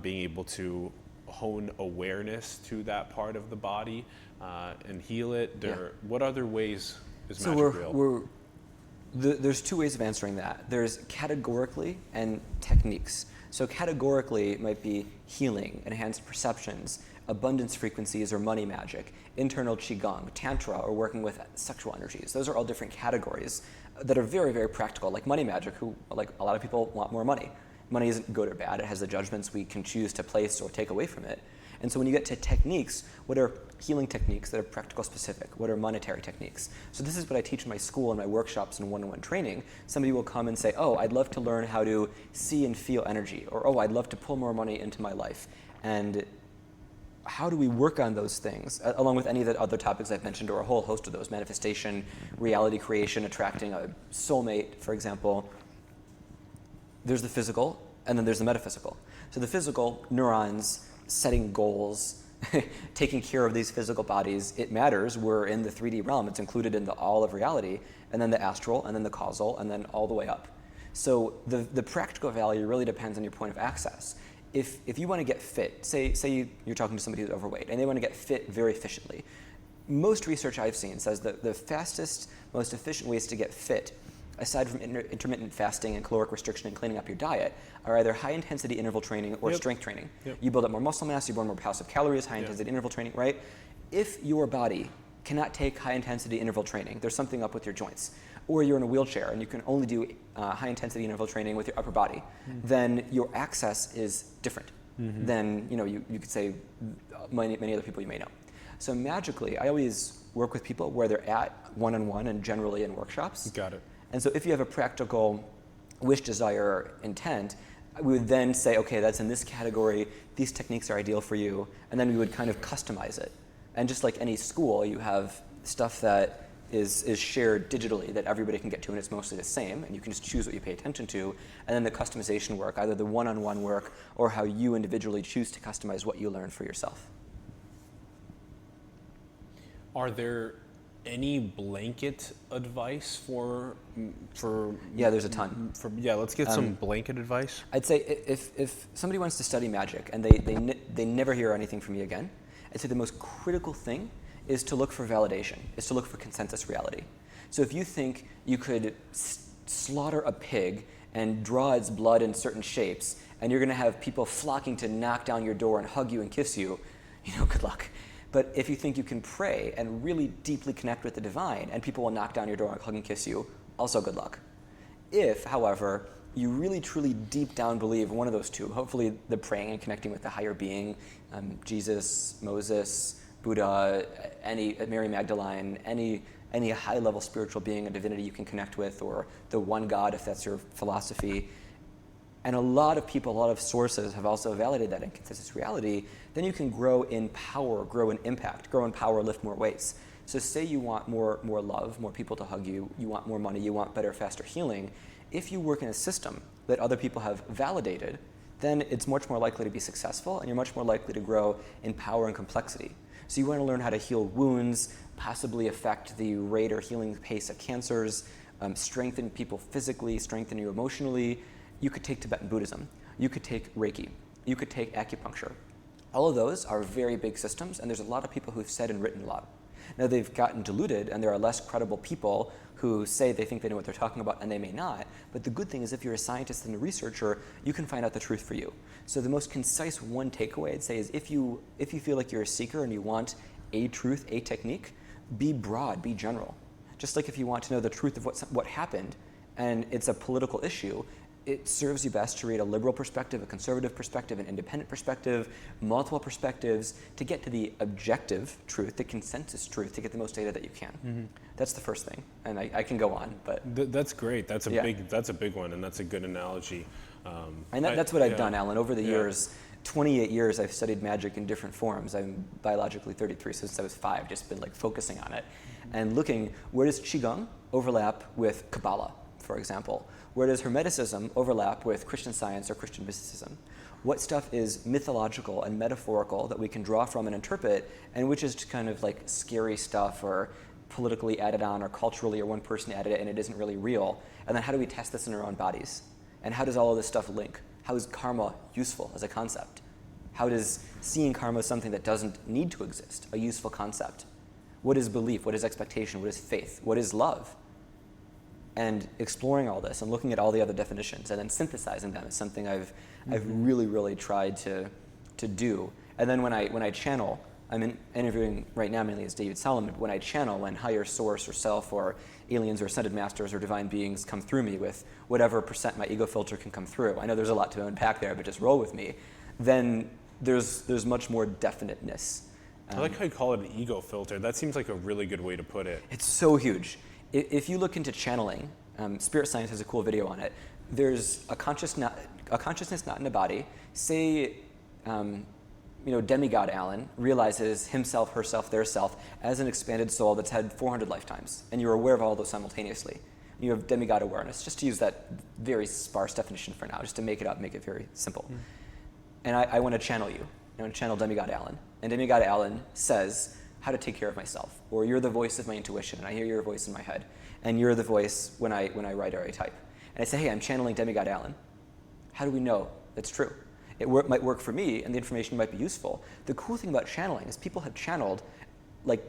A: being able to hone awareness to that part of the body and heal it. What other ways is magic real?
B: There's two ways of answering that. There's categorically and techniques. So categorically it might be healing, enhanced perceptions, abundance frequencies or money magic, internal qigong, tantra, or working with sexual energies. Those are all different categories that are very, very practical. Like money magic, like a lot of people want more money. Money isn't good or bad. It has the judgments we can choose to place or take away from it. And so when you get to techniques, what are healing techniques that are practical specific? What are monetary techniques? So this is what I teach in my school and my workshops and one-on-one training. Somebody will come and say, oh, I'd love to learn how to see and feel energy, or oh, I'd love to pull more money into my life. And how do we work on those things, along with any of the other topics I've mentioned, or a whole host of those, manifestation, reality creation, attracting a soulmate, for example. There's the physical, and then there's the metaphysical. So the physical, neurons, setting goals, taking care of these physical bodies, it matters. We're in the 3D realm. It's included in the all of reality, and then the astral, and then the causal, and then all the way up. So the practical value really depends on your point of access. If you want to get fit, say you're talking to somebody who's overweight, and they want to get fit very efficiently, most research I've seen says that the fastest, most efficient ways to get fit, aside from intermittent fasting and caloric restriction and cleaning up your diet, are either high-intensity interval training or strength training. You build up more muscle mass, you burn more passive calories, high-intensity interval training, right? If your body cannot take high-intensity interval training, there's something up with your joints, or you're in a wheelchair and you can only do high-intensity interval training with your upper body, then your access is different than you could say many other people you may know. So magically, I always work with people where they're at one-on-one and generally in workshops.
A: Got it.
B: And so if you have a practical wish, desire, intent, we would then say, okay, that's in this category, these techniques are ideal for you, and then we would kind of customize it. And just like any school, you have stuff that is shared digitally that everybody can get to, and it's mostly the same, and you can just choose what you pay attention to, and then the customization work, either the one-on-one work or how you individually choose to customize what you learn for yourself.
A: Are there any blanket advice for
B: Yeah, there's a ton.
A: Let's get some blanket advice.
B: I'd say if somebody wants to study magic and they never hear anything from me again, I'd say the most critical thing is to look for validation, is to look for consensus reality. So if you think you could slaughter a pig and draw its blood in certain shapes, and you're going to have people flocking to knock down your door and hug you and kiss you, good luck. But if you think you can pray and really deeply connect with the divine, and people will knock down your door and hug and kiss you, also good luck. If, however, you really truly deep down believe one of those two, hopefully the praying and connecting with the higher being, Jesus, Moses, Buddha, any Mary Magdalene, any high-level spiritual being, a divinity you can connect with, or the one God, if that's your philosophy. And a lot of people, a lot of sources have also validated that in consensus reality. Then you can grow in power, grow in impact, grow in power, lift more weights. So say you want more love, more people to hug you, you want more money, you want better, faster healing. If you work in a system that other people have validated, then it's much more likely to be successful, and you're much more likely to grow in power and complexity. So you want to learn how to heal wounds, possibly affect the rate or healing pace of cancers, strengthen people physically, strengthen you emotionally. You could take Tibetan Buddhism. You could take Reiki. You could take acupuncture. All of those are very big systems, and there's a lot of people who've said and written a lot. Now they've gotten diluted, and there are less credible people who say they think they know what they're talking about, and they may not. But the good thing is if you're a scientist and a researcher, you can find out the truth for you. So the most concise one takeaway I'd say is if you feel like you're a seeker and you want a truth, a technique, be broad, be general. Just like if you want to know the truth of what happened, and it's a political issue, it serves you best to read a liberal perspective, a conservative perspective, an independent perspective, multiple perspectives, to get to the objective truth, the consensus truth, to get the most data that you can. That's the first thing, and I can go on, but
A: That's great. That's a big one, and that's a good analogy.
B: And that's what I've done, Alan. Over the years, 28 years, I've studied magic in different forms. I'm biologically 33, so since I was 5, just been focusing on it and looking, where does Qigong overlap with Kabbalah, for example? Where does Hermeticism overlap with Christian Science or Christian mysticism? What stuff is mythological and metaphorical that we can draw from and interpret, and which is kind of scary stuff or politically added on or culturally or one person added it and it isn't really real? And then how do we test this in our own bodies? And how does all of this stuff link? How is karma useful as a concept? How does seeing karma as something that doesn't need to exist, a useful concept? What is belief? What is expectation? What is faith? What is love? And exploring all this and looking at all the other definitions and then synthesizing them is something I've really tried to do. And then when I channel, I'm interviewing right now mainly as David Solomon. When I channel and higher source or self or aliens or ascended masters or divine beings come through me with whatever percent my ego filter can come through, I know there's a lot to unpack there, but just roll with me, then there's much more definiteness.
A: I like how you call it an ego filter. That seems like a really good way to put it.
B: It's so huge. If you look into channeling, Spirit Science has a cool video on it. There's a consciousness not in a body. Say, demigod Alan realizes himself, herself, their self as an expanded soul that's had 400 lifetimes, and you're aware of all those simultaneously. You have demigod awareness, just to use that very sparse definition for now, just to make it very simple. Mm. And I want to channel you. I want to channel demigod Alan. And demigod Alan says how to take care of myself, or you're the voice of my intuition, and I hear your voice in my head, and you're the voice when I write or I type. And I say, hey, I'm channeling demigod Alan. How do we know that's true? It might work for me, and the information might be useful. The cool thing about channeling is people have channeled like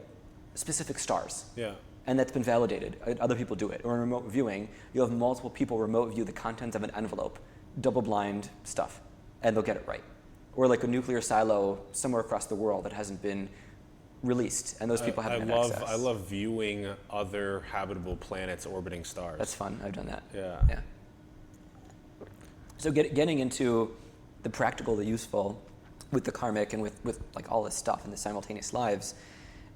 B: specific stars.
A: Yeah.
B: And that's been validated. Other people do it. Or in remote viewing, you'll have multiple people remote view the contents of an envelope, double-blind stuff, and they'll get it right. Or like a nuclear silo somewhere across the world that hasn't been released, and those people haven't had access.
A: I love viewing other habitable planets orbiting stars.
B: That's fun. I've done that.
A: Yeah.
B: So getting into the practical, the useful, with the karmic and with like all this stuff in the simultaneous lives,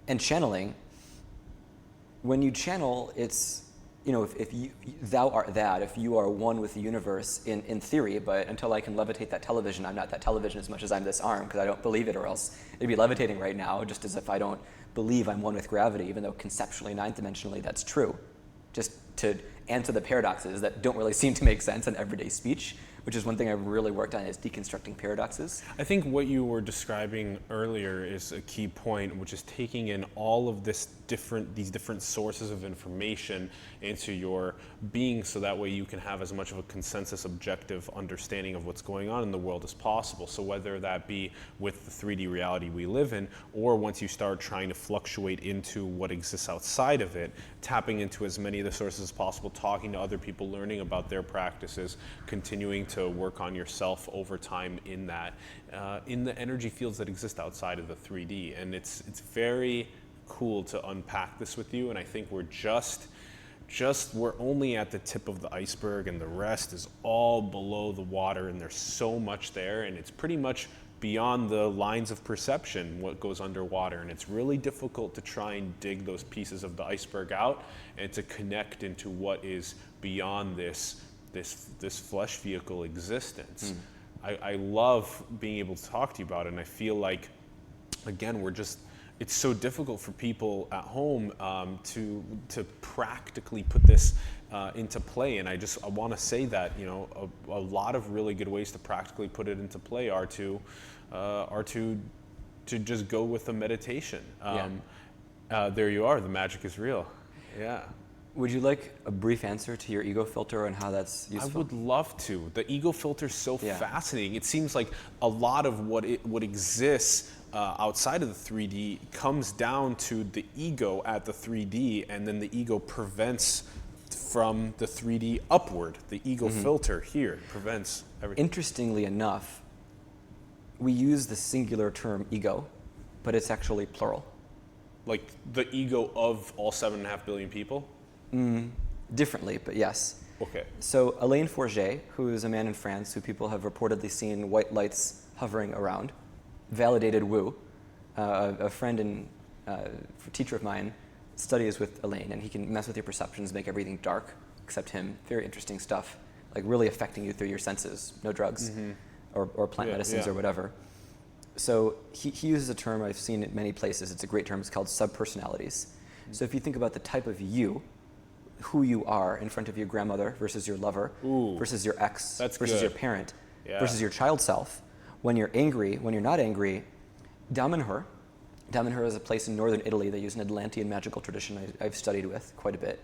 B: and channeling. When you channel, it's, if thou art that, if you are one with the universe in theory, but until I can levitate that television, I'm not that television as much as I'm this arm, because I don't believe it, or else it'd be levitating right now, just as if I don't believe I'm one with gravity, even though conceptually, ninth dimensionally, that's true. Just to answer the paradoxes that don't really seem to make sense in everyday speech, which is one thing I've really worked on, is deconstructing paradoxes.
A: I think what you were describing earlier is a key point, which is taking in all of these different sources of information into your being, so that way you can have as much of a consensus objective understanding of what's going on in the world as possible. So whether that be with the 3D reality we live in, or once you start trying to fluctuate into what exists outside of it, tapping into as many of the sources as possible, talking to other people, learning about their practices, continuing to work on yourself over time in that, in the energy fields that exist outside of the 3D. And it's very cool to unpack this with you, and I think we're we're only at the tip of the iceberg, and the rest is all below the water, and there's so much there, and it's pretty much beyond the lines of perception what goes underwater, and it's really difficult to try and dig those pieces of the iceberg out and to connect into what is beyond this flesh vehicle existence. I love being able to talk to you about it, and I feel like, again, it's so difficult for people at home to practically put this into play. And I want to say that, a lot of really good ways to practically put it into play are to just go with the meditation. There you are. The magic is real. Yeah.
B: Would you like a brief answer to your ego filter and how that's useful?
A: I would love to. The ego filter is so fascinating. It seems like a lot of what exists outside of the 3D comes down to the ego at the 3D, and then the ego prevents from the 3D upward. The ego filter here prevents everything.
B: Interestingly enough, we use the singular term ego, but it's actually plural.
A: Like the ego of all 7.5 billion people?
B: Differently, but yes.
A: Okay.
B: So Alain Forget, who is a man in France who people have reportedly seen white lights hovering around, validated woo. A friend and teacher of mine studies with Alain, and he can mess with your perceptions, make everything dark, except him. Very interesting stuff, like really affecting you through your senses. No drugs or plant medicines or whatever. So he uses a term I've seen in many places. It's a great term. It's called subpersonalities. So if you think about the type of you, who you are in front of your grandmother versus your lover, versus your ex, versus your parent, versus your child self. When you're angry, when you're not angry, Damanhur is a place in northern Italy. They use an Atlantean magical tradition I've studied with quite a bit.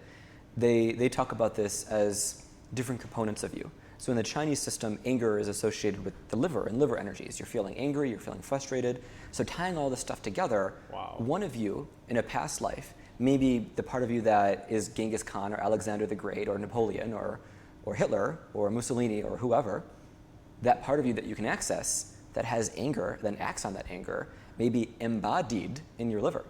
B: They talk about this as different components of you. So in the Chinese system, anger is associated with the liver and liver energies. You're feeling angry, you're feeling frustrated. So tying all this stuff together, one of you in a past life, maybe the part of you that is Genghis Khan or Alexander the Great or Napoleon or Hitler or Mussolini or whoever, that part of you that you can access that has anger, then acts on that anger, may be embodied in your liver.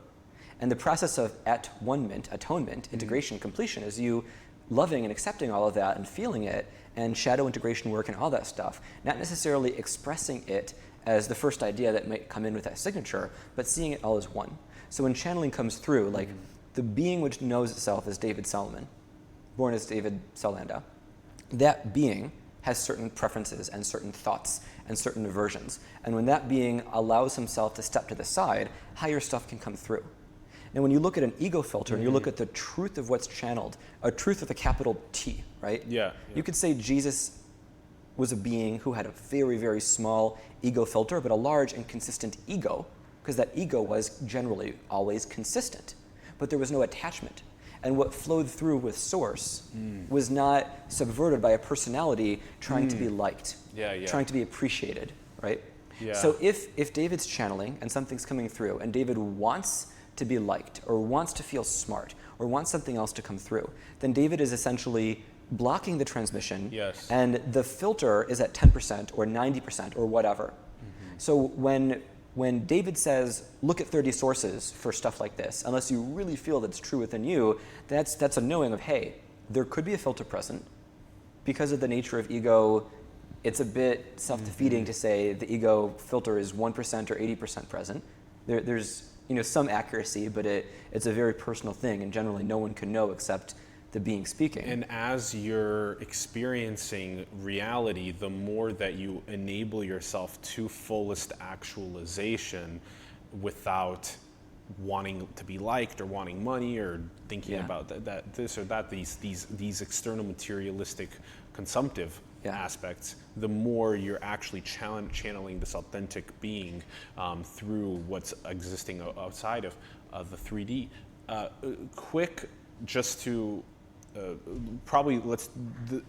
B: And the process of atonement, integration, completion is you loving and accepting all of that and feeling it, and shadow integration work and all that stuff, not necessarily expressing it as the first idea that might come in with that signature, but seeing it all as one. So when channeling comes through, like the being which knows itself as David Solomon, born as David Solanda, that being has certain preferences and certain thoughts and certain aversions. And when that being allows himself to step to the side, higher stuff can come through. And when you look at an ego filter and you look at the truth of what's channeled, a truth with a capital T, right?
A: Yeah.
B: You could say Jesus was a being who had a very, very small ego filter, but a large and consistent ego, because that ego was generally always consistent, but there was no attachment. And what flowed through with Source was not subverted by a personality trying to be liked, trying to be appreciated, right?
A: Yeah.
B: So if David's channeling and something's coming through, and David wants to be liked, or wants to feel smart, or wants something else to come through, then David is essentially blocking the transmission,
A: Yes.
B: and the filter is at 10% or 90% or whatever. So when David says, look at 30 sources for stuff like this, unless you really feel that's true within you, that's a knowing of, hey, there could be a filter present. Because of the nature of ego, it's a bit self-defeating to say the ego filter is 1% or 80% present. There's some accuracy, but it's a very personal thing, and generally no one can know except the being speaking.
A: And as you're experiencing reality, the more that you enable yourself to fullest actualization without wanting to be liked or wanting money or thinking about that this or that, these external materialistic consumptive aspects, the more you're actually channeling this authentic being through what's existing outside of the 3D. Quick, just to probably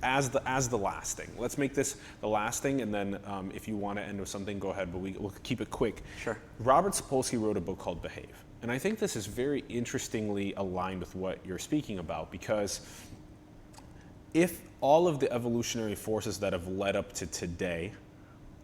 A: as the last thing. Let's make this the last thing, and then if you want to end with something, go ahead. But we'll keep it quick.
B: Sure.
A: Robert Sapolsky wrote a book called Behave, and I think this is very interestingly aligned with what you're speaking about, because if all of the evolutionary forces that have led up to today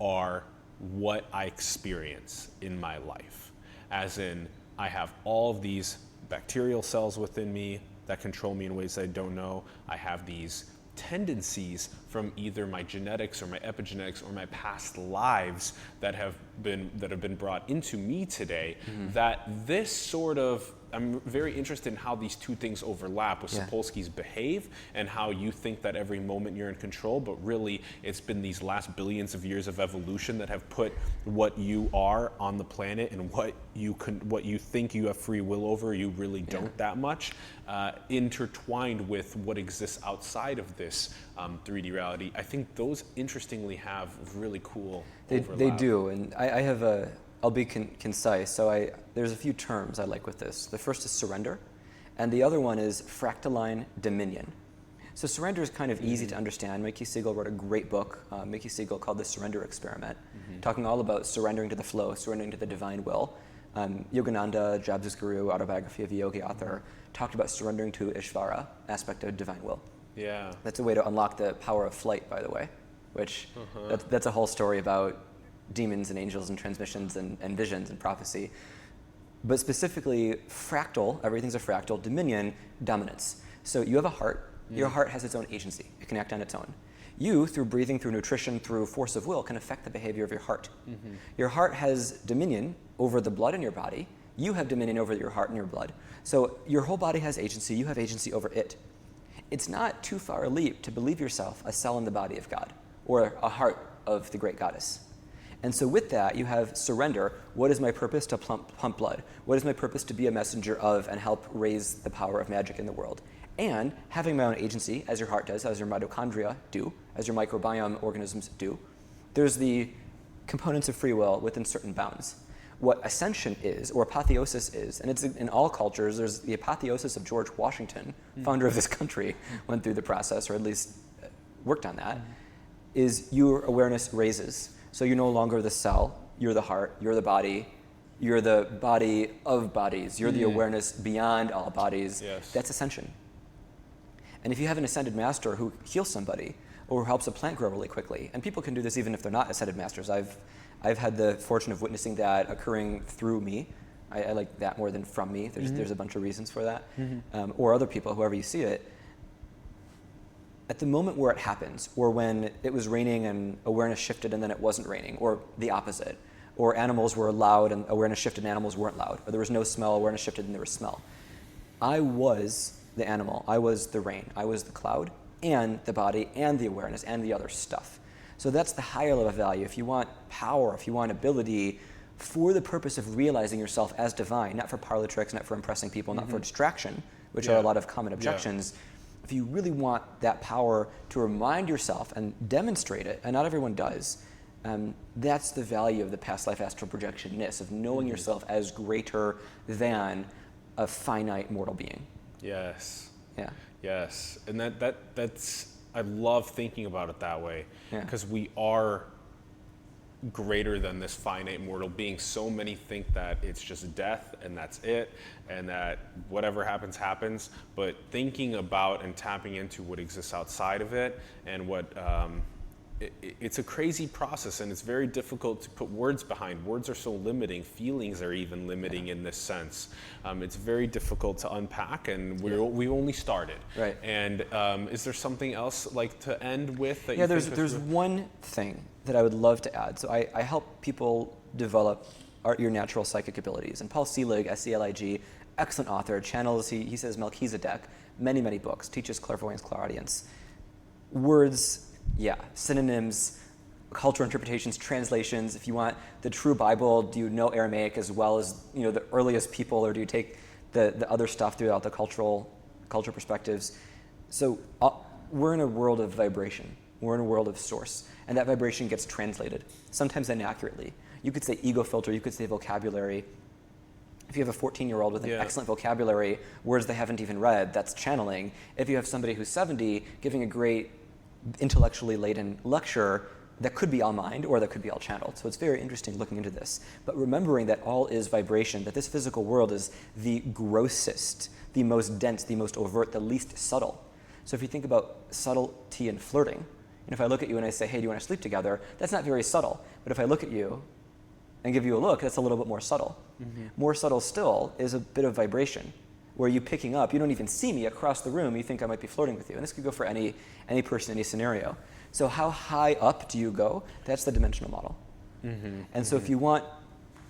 A: are what I experience in my life, as in I have all of these bacterial cells within me that control me in ways I don't know. I have these tendencies from either my genetics or my epigenetics or my past lives that have been brought into me today. That this sort of, I'm very interested in how these two things overlap with Sapolsky's Behave, and how you think that every moment you're in control, but really it's been these last billions of years of evolution that have put what you are on the planet, and what you think you have free will over, you really don't that much, intertwined with what exists outside of this 3D reality. I think those interestingly have really cool overlap.
B: They do, and I have I'll be concise. So there's a few terms I like with this. The first is surrender, and the other one is fractaline dominion. So surrender is kind of easy to understand. Mickey Siegel wrote a great book, Mickey Siegel, called The Surrender Experiment, talking all about surrendering to the flow, surrendering to the divine will. Yogananda, Jobs' guru, autobiography of a yogi author, talked about surrendering to Ishvara, aspect of divine will.
A: Yeah.
B: That's a way to unlock the power of flight, by the way, which that's a whole story about demons and angels and transmissions and visions and prophecy. But specifically, fractal, everything's a fractal, dominion, dominance. So you have a heart. Your heart has its own agency. It can act on its own. You, through breathing, through nutrition, through force of will, can affect the behavior of your heart. Your heart has dominion over the blood in your body. You have dominion over your heart and your blood. So your whole body has agency. You have agency over it. It's not too far a leap to believe yourself a cell in the body of God, or a heart of the great goddess. And so with that, you have surrender. What is my purpose? To pump blood. What is my purpose? To be a messenger of and help raise the power of magic in the world. And having my own agency, as your heart does, as your mitochondria do, as your microbiome organisms do. There's the components of free will within certain bounds. What ascension is, or apotheosis is, and it's in all cultures, there's the apotheosis of George Washington, founder of this country, went through the process, or at least worked on that, is your awareness raises. So you're no longer the cell, you're the heart, you're the body of bodies, you're the awareness beyond all bodies.
A: Yes.
B: That's ascension. And if you have an ascended master who heals somebody, or helps a plant grow really quickly, and people can do this even if they're not ascended masters. I've had the fortune of witnessing that occurring through me. I like that more than from me. There's a bunch of reasons for that. Or other people, whoever you see it. At the moment where it happens, or when it was raining and awareness shifted and then it wasn't raining, or the opposite, or animals were loud and awareness shifted and animals weren't loud, or there was no smell, awareness shifted and there was smell. I was the animal, I was the rain, I was the cloud, and the body, and the awareness, and the other stuff. So that's the higher level value. If you want power, if you want ability, for the purpose of realizing yourself as divine, not for parlor tricks, not for impressing people, not for distraction, which are a lot of common objections. If you really want that power to remind yourself and demonstrate it, and not everyone does, that's the value of the past life astral projection-ness, of knowing yourself as greater than a finite mortal being.
A: Yes.
B: Yeah.
A: Yes. And that's I love thinking about it that way, because
B: Yeah.
A: we are greater than this finite mortal being. So many think that it's just death and that's it, and that whatever happens happens, but thinking about and tapping into what exists outside of it, and what it's a crazy process, and it's very difficult to put words behind. Words are so limiting. Feelings are even limiting in this sense. It's very difficult to unpack, and we only started.
B: Right.
A: And is there something else like to end with? That
B: Yeah,
A: you think
B: there's one thing that I would love to add. So I help people develop your natural psychic abilities. And Paul Selig, S-E-L-I-G, excellent author, channels, he says Melchizedek, many, many books, teaches clairvoyance, clairaudience. Words, synonyms, cultural interpretations, translations. If you want the true Bible, do you know Aramaic as well as the earliest people, or do you take the other stuff throughout the cultural perspectives? So we're in a world of vibration. We're in a world of source, and that vibration gets translated, sometimes inaccurately. You could say ego filter, you could say vocabulary. If you have a 14-year-old with an excellent vocabulary, words they haven't even read, that's channeling. If you have somebody who's 70 giving a great intellectually laden lecture, that could be all mind or that could be all channeled. So it's very interesting looking into this. But remembering that all is vibration, that this physical world is the grossest, the most dense, the most overt, the least subtle. So if you think about subtlety and flirting, and if I look at you and I say, hey, do you want to sleep together? That's not very subtle. But if I look at you and give you a look, that's a little bit more subtle. More subtle still is a bit of vibration, where you picking up, you don't even see me across the room, you think I might be flirting with you. And this could go for any person, any scenario. So how high up do you go? That's the dimensional model. And so if you want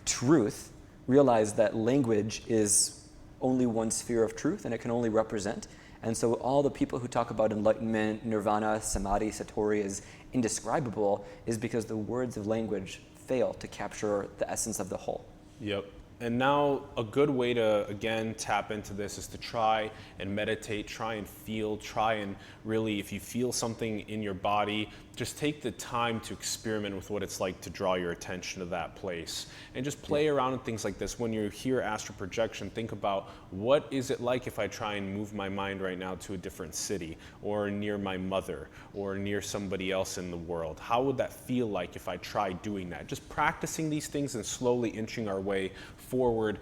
B: truth, realize that language is only one sphere of truth, and it can only represent. And so all the people who talk about enlightenment, nirvana, samadhi, satori as indescribable is because the words of language fail to capture the essence of the whole.
A: Yep. And now a good way to, again, tap into this is to try and meditate, try and feel, try and really, if you feel something in your body, just take the time to experiment with what it's like to draw your attention to that place. And just play around with things like this. When you hear astral projection, think about, what is it like if I try and move my mind right now to a different city, or near my mother, or near somebody else in the world? How would that feel like if I tried doing that? Just practicing these things and slowly inching our way forward.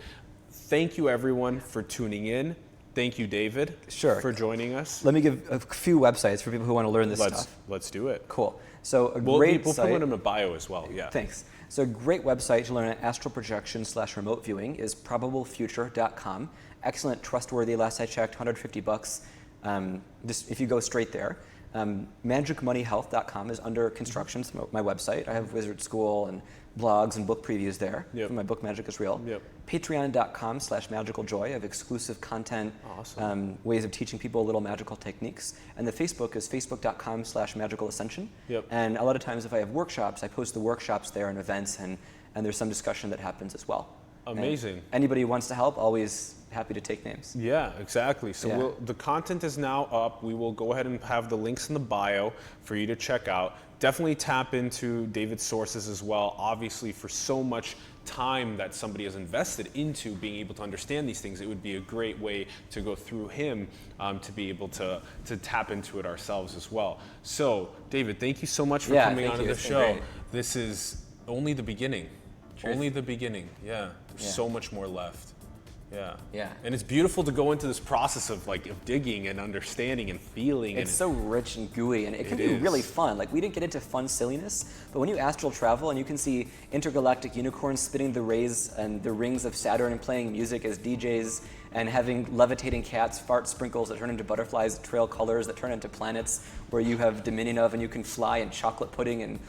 A: Thank you, everyone, for tuning in. Thank you, David, for joining us.
B: Let me give a few websites for people who want to learn this stuff.
A: Let's do it.
B: Cool. So
A: we'll
B: great
A: put
B: site.
A: one in the bio as well. Yeah.
B: Thanks. So a great website to learn astral projection / remote viewing is probablefuture.com. Excellent, trustworthy. Last I checked, $150. Just if you go straight there. Magicmoneyhealth.com is under construction. It's my website. I have Wizard School and blogs and book previews there for my book Magic is Real. Patreon.com /magicaljoy. I have exclusive content, ways of teaching people little magical techniques. And the Facebook is facebook.com /magicalascension. And a lot of times if I have workshops, I post the workshops there and events, and there's some discussion that happens as well.
A: Amazing.
B: And anybody who wants to help, always happy to take names.
A: Yeah, exactly. So the content is now up. We will go ahead and have the links in the bio for you to check out. Definitely tap into David's sources as well. Obviously, for so much time that somebody has invested into being able to understand these things, it would be a great way to go through him to be able to tap into it ourselves as well. So, David, thank you so much for coming onto the show.
B: Great.
A: This is only the beginning. Only the beginning. Yeah. There's so much more left. Yeah.
B: Yeah.
A: And it's beautiful to go into this process of digging and understanding and feeling.
B: It's so rich and gooey, and it can be really fun. Like, we didn't get into fun silliness, but when you astral travel and you can see intergalactic unicorns spinning the rays and the rings of Saturn and playing music as DJs, and having levitating cats fart sprinkles that turn into butterflies, trail colors that turn into planets where you have dominion of, and you can fly, and chocolate pudding, and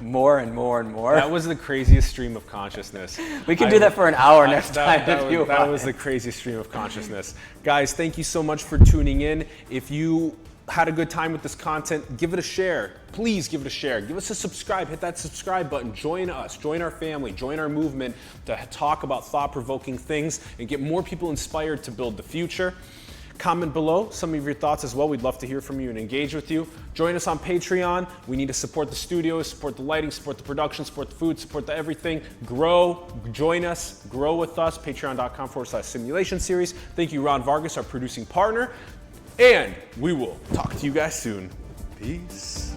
B: more and more and more.
A: That was the craziest stream of consciousness.
B: We can do that for an hour next time if you want.
A: That was the craziest stream of consciousness. Guys, thank you so much for tuning in. If you had a good time with this content, give it a share. Please give it a share. Give us a subscribe. Hit that subscribe button. Join us. Join our family. Join our movement to talk about thought-provoking things and get more people inspired to build the future. Comment below some of your thoughts as well. We'd love to hear from you and engage with you. Join us on Patreon. We need to support the studio, support the lighting, support the production, support the food, support the everything. Grow, join us, grow with us. Patreon.com/simulation series. Thank you, Ron Vargas, our producing partner. And we will talk to you guys soon. Peace.